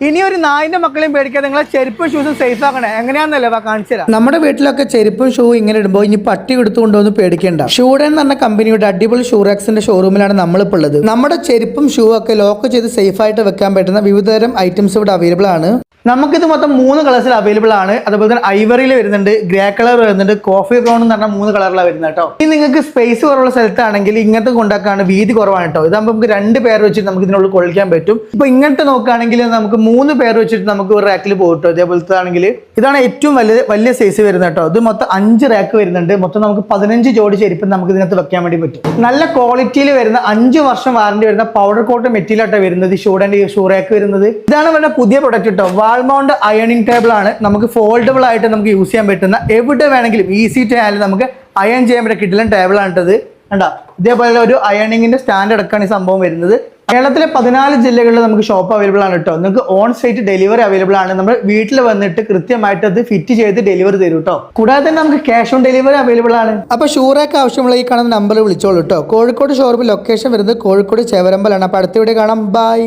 ഇനി ഒരു നായിന്റെ മക്കളെയും പേടിക്കാൻ നിങ്ങളെ ചെരുപ്പും ഷൂസും സേഫ് ആക്കണേ എങ്ങനെയാന്നല്ലേ കാണിച്ചു തരാം. നമ്മുടെ വീട്ടിലൊക്കെ ചെരുപ്പും ഷൂ ഇങ്ങനെ ഇടുമ്പോൾ ഇനി പട്ടി എടുത്തുകൊണ്ടോന്ന് പേടിക്കേണ്ട. ഷൂഡൻ എന്ന് പറഞ്ഞ കമ്പനിയുടെ അടിപൊളി ഷൂറാക്സിന്റെ ഷോറൂമിലാണ് നമ്മളിപ്പോൾ ഉള്ളത്. നമ്മുടെ ചെരുപ്പും ഷൂ ഒക്കെ ലോക്ക് ചെയ്ത് സേഫ് ആയിട്ട് വെക്കാൻ പറ്റുന്ന വിവിധതരം ഐറ്റംസ് ഇവിടെ അവൈലബിൾ ആണ്. നമുക്കിത് മൊത്തം 3 കളേഴ്സിൽ അവൈലബിൾ ആണ്. അതുപോലെ തന്നെ ഐവറിയിൽ വരുന്നുണ്ട്, ഗ്രേ കളർ വരുന്നുണ്ട്, കോഫി ബ്രൗൺ എന്ന് പറഞ്ഞാൽ 3 കളറിലാണ് വരുന്നത് കേട്ടോ. ഇനി നിങ്ങൾക്ക് സ്പേസ് കുറവുള്ള സ്ഥലത്താണെങ്കിൽ ഇങ്ങനത്തെ കൊണ്ടാക്കാണ് വീതി കുറവാണ് കേട്ടോ. ഇതാകുമ്പോൾ നമുക്ക് 2 പേർ വെച്ചിട്ട് നമുക്ക് ഇതിനുള്ളിൽ കൊള്ളിക്കാൻ പറ്റും. ഇപ്പൊ ഇങ്ങനത്തെ നോക്കുകയാണെങ്കിൽ നമുക്ക് 3 പേർ വെച്ചിട്ട് നമുക്ക് ഒരു റാക്കിൽ പോകട്ടോ. ഇതേപോലത്തെ ആണെങ്കിൽ ഇതാണ് ഏറ്റവും വലിയ സൈസ് വരുന്നത് കേട്ടോ. ഇത് മൊത്തം 5 റാക്ക് വരുന്നുണ്ട്. മൊത്തം നമുക്ക് 15 ജോഡി ചെരുപ്പ് നമുക്ക് ഇതിനകത്ത് വെക്കാൻ വേണ്ടി പറ്റും. നല്ല ക്വാളിറ്റിയിൽ വരുന്ന 5 വർഷം വാറന്റി വരുന്ന പൗഡർ കോട്ട് മെറ്റീരിയൽ ആട്ടോ വരുന്നത്. ഷൂഡന്റെ ഷൂ റാക്ക് വരുന്നത് ഇതാണ് നമ്മുടെ പുതിയ പ്രൊഡക്റ്റ് കേട്ടോ. വാൾമൗണ്ട് അയണിംഗ് ടേബിൾ ആണ്. നമുക്ക് ഫോൾഡബിൾ ആയിട്ട് നമുക്ക് യൂസ് ചെയ്യാൻ പറ്റുന്ന എവിടെ വേണമെങ്കിലും ഈസി ടു ഹാൻഡിൽ നമുക്ക് അയൺ ചെയ്യാൻ പറ്റുന്ന കിഡിലൻ ടേബിൾ ആണിട്ടത്. കണ്ടോ, ഇതേപോലെ ഒരു അയണിങ്ങിന്റെ സ്റ്റാൻഡ് അടക്കമാണ് ഈ സംഭവം വരുന്നത്. കേരളത്തിലെ 14 ജില്ലകളിൽ നമുക്ക് ഷോപ്പ് അവൈലബിൾ ആണ് കേട്ടോ. നിങ്ങൾക്ക് ഓൺ സൈറ്റ് ഡെലിവറി അവൈലബിൾ ആണ്. നമ്മൾ വീട്ടിൽ വന്നിട്ട് കൃത്യമായിട്ട് അത് ഫിറ്റ് ചെയ്ത് ഡെലിവറി തരും കേട്ടോ. കൂടാതെ തന്നെ നമുക്ക് ക്യാഷ് ഓൺ ഡെലിവറി അവൈലബിൾ ആണ്. അപ്പൊ ഷൂറാക്ക് ആവശ്യമുള്ള ഈ കാണുന്ന നമ്പർ വിളിച്ചോളൂ കേട്ടോ. കോഴിക്കോട് ഷോറൂം ലൊക്കേഷൻ വരുന്നത് കോഴിക്കോട് ചേവരമ്പലാണ്. അപ്പൊ അടുത്ത വീഡിയോ കാണാം. ബൈ.